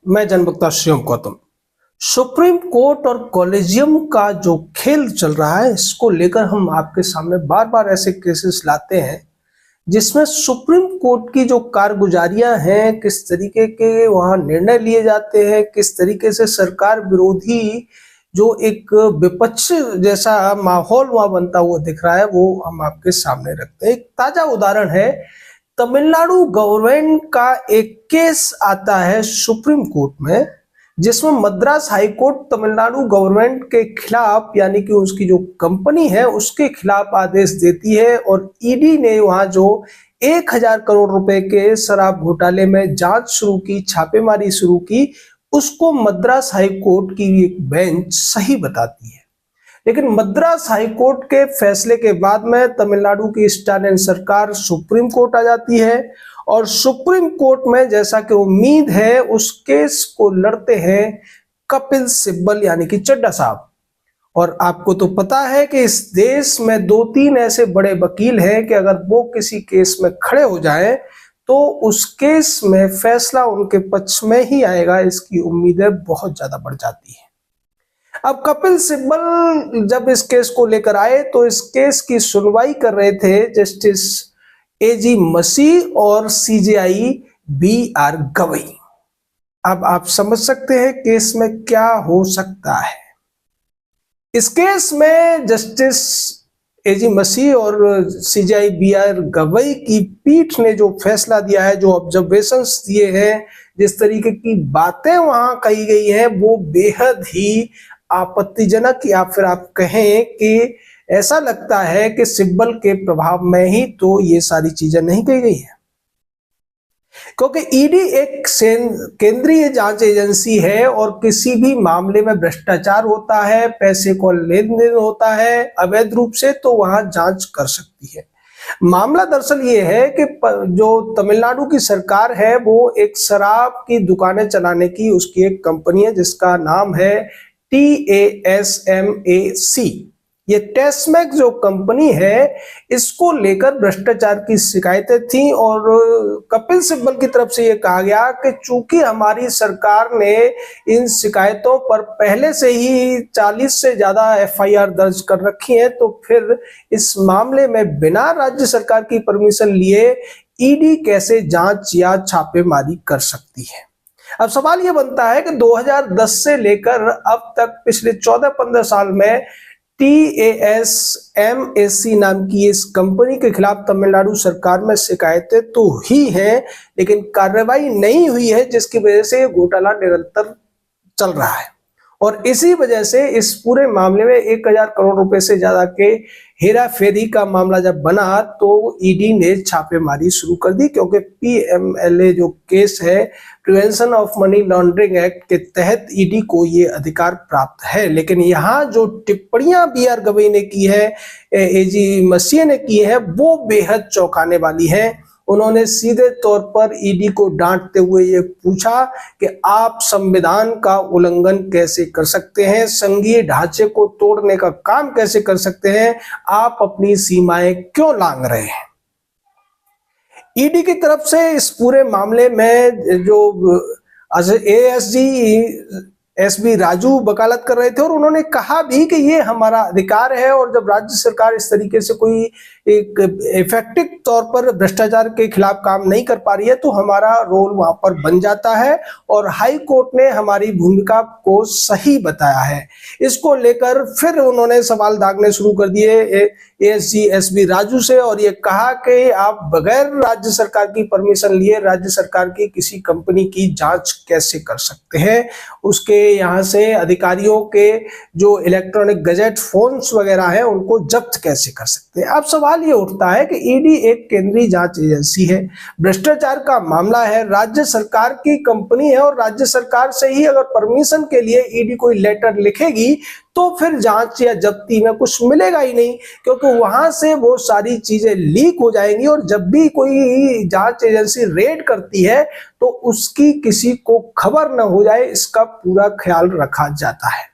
मैं जनवक्ता Shivam Gautam. Supreme court और collegium का जो खेल चल रहा है, इसको लेकर हम आपके सामने बार बार ऐसे केसेस लाते हैं जिसमें सुप्रीम कोर्ट की जो कारगुजारियां हैं, किस तरीके के वहां निर्णय लिए जाते हैं, किस तरीके से सरकार विरोधी जो एक विपक्ष जैसा माहौल वहां बनता हुआ दिख रहा है, वो हम आपके सामने रखते हैं। एक ताजा उदाहरण है, तमिलनाडु गवर्नमेंट का एक केस आता है सुप्रीम कोर्ट में, जिसमें Madras high court Tamil Nadu government के खिलाफ, यानी कि उसकी जो कंपनी है उसके खिलाफ आदेश देती है और ईडी ने वहां जो 1000 करोड़ रुपए के शराब घोटाले में जांच शुरू की, छापेमारी शुरू की, उसको मद्रास हाई कोर्ट की एक बेंच सही बताती है। लेकिन मद्रास हाई कोर्ट के फैसले के बाद में तमिलनाडु की स्टालिन सरकार सुप्रीम कोर्ट आ जाती है और सुप्रीम कोर्ट में, जैसा कि उम्मीद है, उस केस को लड़ते हैं कपिल सिब्बल यानी कि चड्ढा साहब। और आपको तो पता है कि इस देश में 2-3 ऐसे बड़े वकील हैं कि अगर वो किसी केस में खड़े हो जाएं तो उस केस में फैसला उनके पक्ष में ही आएगा, इसकी उम्मीदें बहुत ज्यादा बढ़ जाती है। अब कपिल सिब्बल जब इस केस को लेकर आए तो इस केस की सुनवाई कर रहे थे जस्टिस एजी मसीह और सीजेआई बीआर गवई। अब आप समझ सकते हैं केस में क्या हो सकता है। इस केस में जस्टिस एजी मसीह और सीजेआई बीआर गवई की पीठ ने जो फैसला दिया है, जो ऑब्जर्वेशंस दिए हैं, जिस तरीके की बातें वहां कही गई हैं, वो बेहद ही आपत्तिजनक, या फिर आप कहें कि ऐसा लगता है कि सिब्बल के प्रभाव में ही तो ये सारी चीजें नहीं कही गई है। क्योंकि ईडी एक केंद्रीय जांच एजेंसी है और किसी भी मामले में भ्रष्टाचार होता है, पैसे को लेन देन होता है अवैध रूप से, तो वहां जांच कर सकती है। मामला दरअसल ये है कि जो तमिलनाडु की सरकार है वो एक शराब की दुकानें चलाने की उसकी एक कंपनी है जिसका नाम है TASMAC। ये टेस्मैक जो कंपनी है, इसको लेकर भ्रष्टाचार की शिकायतें थी और कपिल सिब्बल की तरफ से ये कहा गया कि चूंकि हमारी सरकार ने इन शिकायतों पर पहले से ही 40 से ज्यादा FIR दर्ज कर रखी है, तो फिर इस मामले में बिना राज्य सरकार की परमिशन लिए ईडी कैसे जांच या छापेमारी कर सकती है। अब सवाल यह बनता है कि 2010 से लेकर अब तक पिछले 14-15 साल में TASMAC नाम की इस कंपनी के खिलाफ तमिलनाडु सरकार में शिकायतें तो ही हैं, लेकिन कार्रवाई नहीं हुई है, जिसकी वजह से घोटाला निरंतर चल रहा है। और इसी वजह से इस पूरे मामले में 1000 करोड़ रुपए से ज्यादा के हेरा फेरी का मामला जब बना तो ईडी ने छापेमारी शुरू कर दी, क्योंकि PMLA जो केस है, prevention of money laundering act के तहत ईडी को ये अधिकार प्राप्त है। लेकिन यहाँ जो टिप्पणियां बीआर गवई ने की है, एजी मसीह ने की है, वो बेहद चौंकाने वाली है। उन्होंने सीधे तौर पर ईडी को डांटते हुए ये पूछा कि आप संविधान का उल्लंघन कैसे कर सकते हैं, संघीय ढांचे को तोड़ने का काम कैसे कर सकते हैं, आप अपनी सीमाएं क्यों लांघ रहे हैं। ईडी की तरफ से इस पूरे मामले में जो ASG SB राजू वकालत कर रहे थे और उन्होंने कहा भी कि ये हमारा अधिकार है, और जब राज्य सरकार इस तरीके से कोई एक इफेक्टिव तौर पर भ्रष्टाचार के खिलाफ काम नहीं कर पा रही है तो हमारा रोल वहां पर बन जाता है, और हाई कोर्ट ने हमारी भूमिका को सही बताया है। इसको लेकर फिर उन्होंने सवाल दागने शुरू कर दिए ASG SB राजू से और ये कहा कि आप बगैर राज्य सरकार की परमिशन लिए राज्य सरकार की किसी कंपनी की जांच कैसे कर सकते हैं, उसके यहाँ से अधिकारियों के जो इलेक्ट्रॉनिक गजेट फोन्स वगैरह हैं उनको जब्त कैसे कर सकते हैं। अब सवाल ये उठता है कि ईडी एक केंद्रीय जांच एजेंसी है, भ्रष्टाचार का मामला है, राज्य सरकार की कंपनी है, और राज्य सरकार से ही अगर परमिशन के लिए ईडी कोई लेटर लिखेगी तो फिर जांच या जब्ती में कुछ मिलेगा ही नहीं, क्योंकि वहां से वो सारी चीजें लीक हो जाएंगी और जब भी कोई जांच एजेंसी रेड करती है तो उसकी किसी को खबर न हो जाए, इसका पूरा ख्याल रखा जाता है।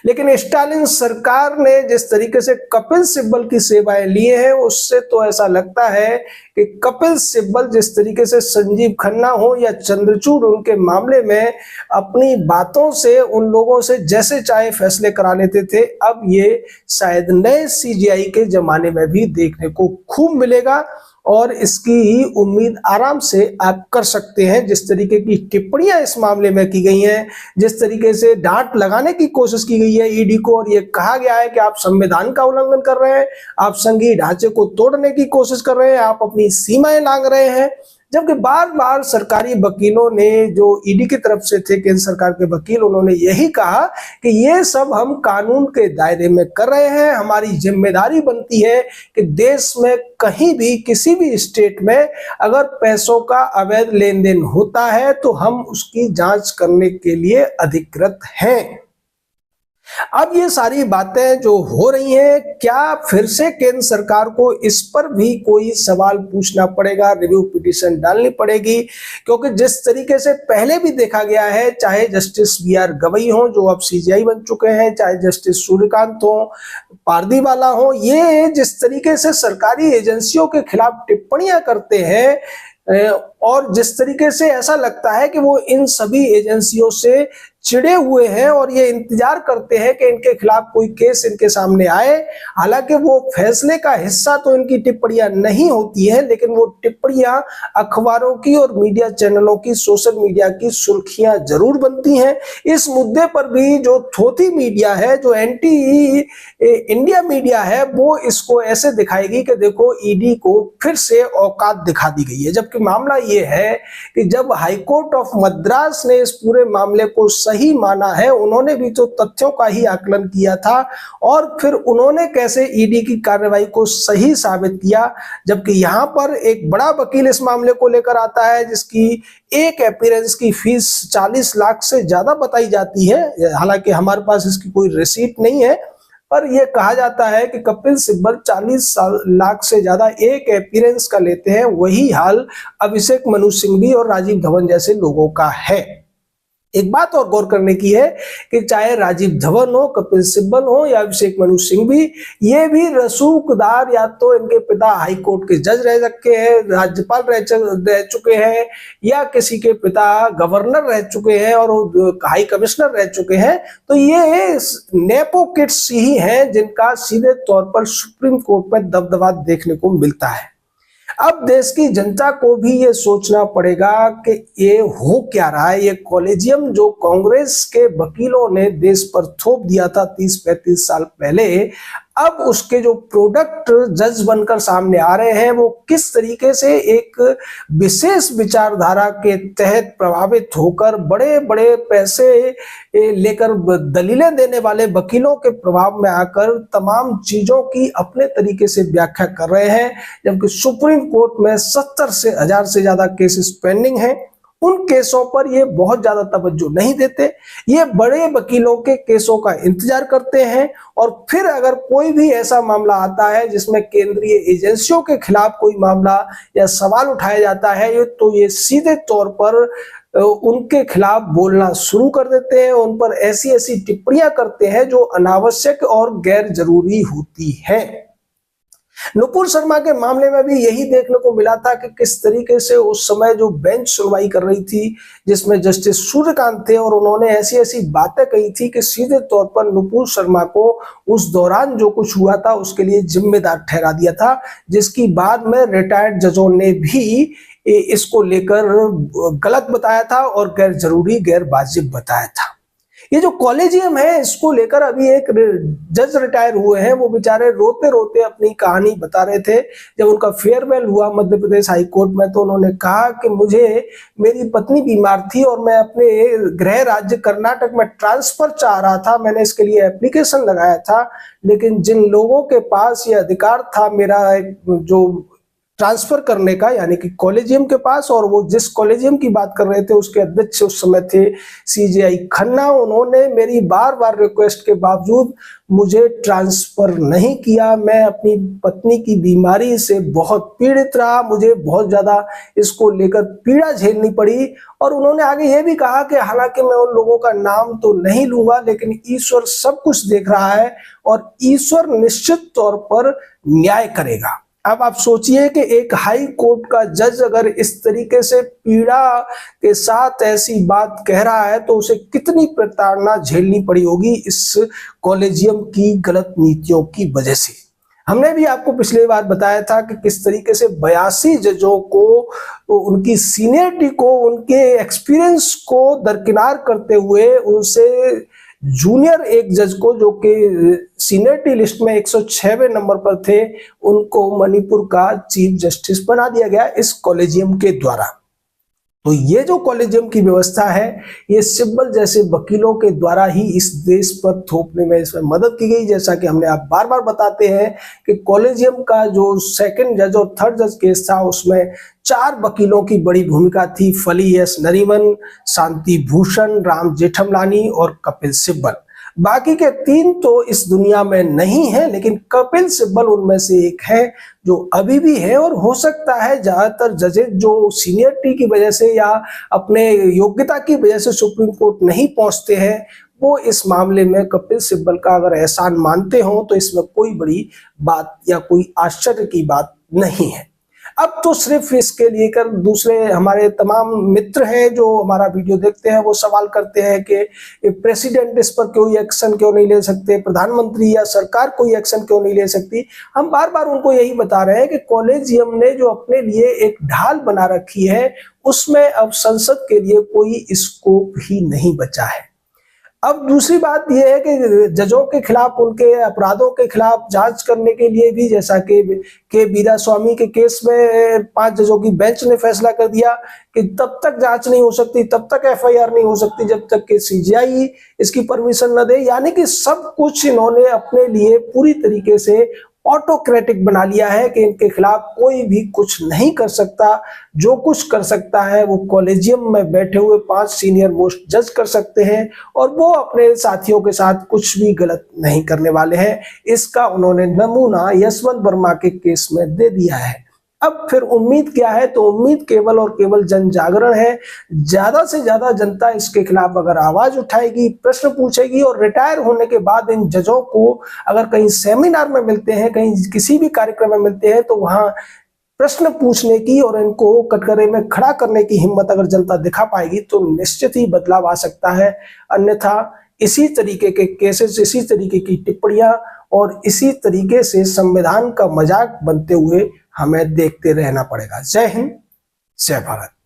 लेकिन स्टालिन सरकार ने जिस तरीके से कपिल सिब्बल की सेवाएं ली हैं, उससे तो ऐसा लगता है कि कपिल सिब्बल जिस तरीके से संजीव खन्ना हो या चंद्रचूड़, उनके मामले में अपनी बातों से उन लोगों से जैसे चाहे फैसले करा लेते थे, अब ये शायद नए सीजीआई के जमाने में भी देखने को खूब मिलेगा। और इसकी उम्मीद आराम से आप कर सकते हैं। जिस तरीके की टिप्पणियां इस मामले में की गई हैं, जिस तरीके से डांट लगाने की कोशिश की गई है ईडी को, और ये कहा गया है कि आप संविधान का उल्लंघन कर रहे हैं, आप संघीय ढांचे को तोड़ने की कोशिश कर रहे हैं, आप अपनी सीमाएं लांघ रहे हैं, जबकि बार बार सरकारी वकीलों ने, जो ईडी की तरफ से थे केंद्र सरकार के वकील, उन्होंने यही कहा कि ये सब हम कानून के दायरे में कर रहे हैं। हमारी जिम्मेदारी बनती है कि देश में कहीं भी किसी भी स्टेट में अगर पैसों का अवैध लेन देन होता है तो हम उसकी जांच करने के लिए अधिकृत हैं। अब ये सारी बातें जो हो रही हैं, क्या फिर से केंद्र सरकार को इस पर भी कोई सवाल पूछना पड़ेगा, रिव्यू पिटीशन डालनी पड़ेगी? क्योंकि जिस तरीके से पहले भी देखा गया है, चाहे जस्टिस बीआर गवई हो जो अब सीजीआई बन चुके हैं, चाहे जस्टिस सूर्यकांत हो, पारदीवाला हो, ये जिस तरीके से सरकारी एजेंसियों के खिलाफ टिप्पणियां करते हैं और जिस तरीके से ऐसा लगता है कि वो इन सभी एजेंसियों से चिड़े हुए हैं और ये इंतजार करते हैं कि इनके खिलाफ कोई केस इनके सामने आए। हालांकि वो फैसले का हिस्सा तो इनकी टिप्पणियां नहीं होती है, लेकिन वो टिप्पणियां अखबारों की और मीडिया चैनलों की, सोशल मीडिया की सुर्खियां जरूर बनती हैं। इस मुद्दे पर भी जो थोथी मीडिया है, जो एंटी इंडिया मीडिया है, वो इसको ऐसे दिखाएगी कि देखो ईडी को फिर से औकात दिखा दी गई है। जबकि मामला ये है कि जब हाईकोर्ट ऑफ मद्रास ने इस पूरे मामले को सही माना है, उन्होंने भी तो तथ्यों का ही आकलन किया था और फिर उन्होंने कैसे ईडी की कार्रवाई को सही साबित किया। जबकि यहां पर एक बड़ा वकील इस मामले को लेकर आता है जिसकी एक अपीयरेंस की फीस 40 लाख से ज्यादा बताई जाती है। हालांकि हमारे पास इसकी कोई रिसीट नहीं है, पर यह कहा जाता है कि कपिल सिब्बल 40 लाख से ज्यादा एक अपीयरेंस का लेते हैं। वही हाल अभिषेक मनु सिंघवी और राजीव धवन जैसे लोगों का है। एक बात और गौर करने की है कि चाहे राजीव धवन हो, कपिल सिब्बल हो या अभिषेक मनु सिंघवी, ये भी रसूखदार, या तो इनके पिता हाई कोर्ट के जज रह चुके हैं, राज्यपाल रह चुके हैं, या किसी के पिता गवर्नर रह चुके हैं और हाई कमिश्नर रह चुके हैं। तो ये नेपो किड्स ही हैं जिनका सीधे तौर पर सुप्रीम कोर्ट में दबदबा देखने को मिलता है। अब देश की जनता को भी ये सोचना पड़ेगा कि ये हो क्या रहा है। ये कॉलेजियम जो कांग्रेस के वकीलों ने देश पर थोप दिया था 30-35 साल पहले, अब उसके जो प्रोडक्ट जज बनकर सामने आ रहे हैं, वो किस तरीके से एक विशेष विचारधारा के तहत प्रभावित होकर बड़े बड़े पैसे लेकर दलीलें देने वाले वकीलों के प्रभाव में आकर तमाम चीजों की अपने तरीके से व्याख्या कर रहे हैं। जबकि सुप्रीम कोर्ट में 70 से 1000 से ज्यादा केसेस पेंडिंग हैं, उन केसों पर ये बहुत ज्यादा तवज्जो नहीं देते। ये बड़े वकीलों के केसों का इंतजार करते हैं और फिर अगर कोई भी ऐसा मामला आता है जिसमें केंद्रीय एजेंसियों के खिलाफ कोई मामला या सवाल उठाया जाता है, तो ये सीधे तौर पर उनके खिलाफ बोलना शुरू कर देते हैं, उन पर ऐसी ऐसी टिप्पणियां करते हैं जो अनावश्यक और गैर जरूरी होती है। नुपुर शर्मा के मामले में भी यही देखने को मिला था कि किस तरीके से उस समय जो बेंच सुनवाई कर रही थी, जिसमें जस्टिस सूर्यकांत थे, और उन्होंने ऐसी ऐसी बातें कही थी कि सीधे तौर पर नुपुर शर्मा को उस दौरान जो कुछ हुआ था उसके लिए जिम्मेदार ठहरा दिया था, जिसकी बाद में रिटायर्ड जजों ने भी इसको लेकर गलत बताया था और गैर जरूरी, गैर वाजिब बताया था। ये जो कॉलेजियम है, इसको लेकर अभी एक जज रिटायर हुए हैं, वो बेचारे रोते रोते अपनी कहानी बता रहे थे। जब उनका फेयरवेल हुआ मध्य प्रदेश हाई कोर्ट में, तो उन्होंने कहा कि मुझे, मेरी पत्नी बीमार थी और मैं अपने गृह राज्य कर्नाटक में ट्रांसफर चाह रहा था, मैंने इसके लिए एप्लीकेशन लगाया था, लेकिन जिन लोगों के पास ये अधिकार था मेरा जो ट्रांसफर करने का, यानी कि कॉलेजियम के पास। और वो जिस कॉलेजियम की बात कर रहे थे उसके अध्यक्ष उस समय थे सीजेआई खन्ना। उन्होंने मेरी बार बार रिक्वेस्ट के बावजूद मुझे ट्रांसफर नहीं किया। मैं अपनी पत्नी की बीमारी से बहुत पीड़ित रहा, मुझे बहुत ज्यादा इसको लेकर पीड़ा झेलनी पड़ी। और उन्होंने आगे ये भी कहा कि हालांकि मैं उन लोगों का नाम तो नहीं लूंगा, लेकिन ईश्वर सब कुछ देख रहा है और ईश्वर निश्चित तौर पर न्याय करेगा। अब आप सोचिए कि एक हाई कोर्ट का जज अगर इस तरीके से पीड़ा के साथ ऐसी बात कह रहा है तो उसे कितनी प्रताड़ना झेलनी पड़ी होगी इस कॉलेजियम की गलत नीतियों की वजह से। हमने भी आपको पिछली बार बताया था कि किस तरीके से 82 जजों को उनकी सीनियरिटी को, उनके एक्सपीरियंस को दरकिनार करते हुए उनसे जूनियर एक जज को, जो कि सीनियरिटी लिस्ट में 106वें नंबर पर थे, उनको मणिपुर का चीफ जस्टिस बना दिया गया इस कॉलेजियम के द्वारा। तो ये जो कॉलेजियम की व्यवस्था है, ये सिब्बल जैसे वकीलों के द्वारा ही इस देश पर थोपने में इसमें मदद की गई। जैसा कि हमने आप बार बार बताते हैं कि कॉलेजियम का जो सेकंड जज और थर्ड जज केस था उसमें 4 वकीलों की बड़ी भूमिका थी। फली एस नरीमन, शांति भूषण, राम जेठमलानी और कपिल सिब्बल। बाकी के 3 तो इस दुनिया में नहीं है, लेकिन कपिल सिब्बल उनमें से एक है जो अभी भी है। और हो सकता है ज्यादातर जजेस जो सीनियरिटी की वजह से या अपने योग्यता की वजह से सुप्रीम कोर्ट नहीं पहुंचते हैं, वो इस मामले में कपिल सिब्बल का अगर एहसान मानते हो तो इसमें कोई बड़ी बात या कोई आश्चर्य की बात नहीं है। अब तो सिर्फ इसके लिए कर दूसरे हमारे तमाम मित्र हैं जो हमारा वीडियो देखते हैं, वो सवाल करते हैं कि प्रेसिडेंट इस पर कोई एक्शन क्यों नहीं ले सकते, प्रधानमंत्री या सरकार कोई एक्शन क्यों नहीं ले सकती। हम बार बार उनको यही बता रहे हैं कि कॉलेजियम ने जो अपने लिए एक ढाल बना रखी है, उसमें अब संसद के लिए कोई स्कोप ही नहीं बचा है। अब दूसरी बात यह है कि जजों के खिलाफ, उनके अपराधों के खिलाफ जांच करने के लिए भी, जैसा कि वीरास्वामी के केस में 5 जजों की बेंच ने फैसला कर दिया कि तब तक जांच नहीं हो सकती, तब तक एफआईआर नहीं हो सकती जब तक कि सीजीआई इसकी परमिशन न दे। यानी कि सब कुछ इन्होंने अपने लिए पूरी तरीके से ऑटोक्रेटिक बना लिया है कि इनके खिलाफ कोई भी कुछ नहीं कर सकता। जो कुछ कर सकता है वो कॉलेजियम में बैठे हुए 5 सीनियर मोस्ट जज कर सकते हैं, और वो अपने साथियों के साथ कुछ भी गलत नहीं करने वाले हैं। इसका उन्होंने नमूना यशवंत वर्मा के केस में दे दिया है। अब फिर उम्मीद क्या है, तो उम्मीद केवल और केवल जन जागरण है। ज्यादा से ज्यादा जनता इसके खिलाफ अगर आवाज उठाएगी, प्रश्न पूछेगी, और रिटायर होने के बाद इन जजों को अगर कहीं सेमिनार में मिलते हैं, कहीं किसी भी कार्यक्रम में मिलते हैं, तो वहां प्रश्न पूछने की और इनको कटघरे में खड़ा करने की हिम्मत अगर जनता दिखा पाएगी तो निश्चित ही बदलाव आ सकता है। अन्यथा इसी तरीके के केसेस, इसी तरीके की टिप्पणियां और इसी तरीके से संविधान का मजाक बनते हुए हमें देखते रहना पड़ेगा। जय हिंद, जय भारत।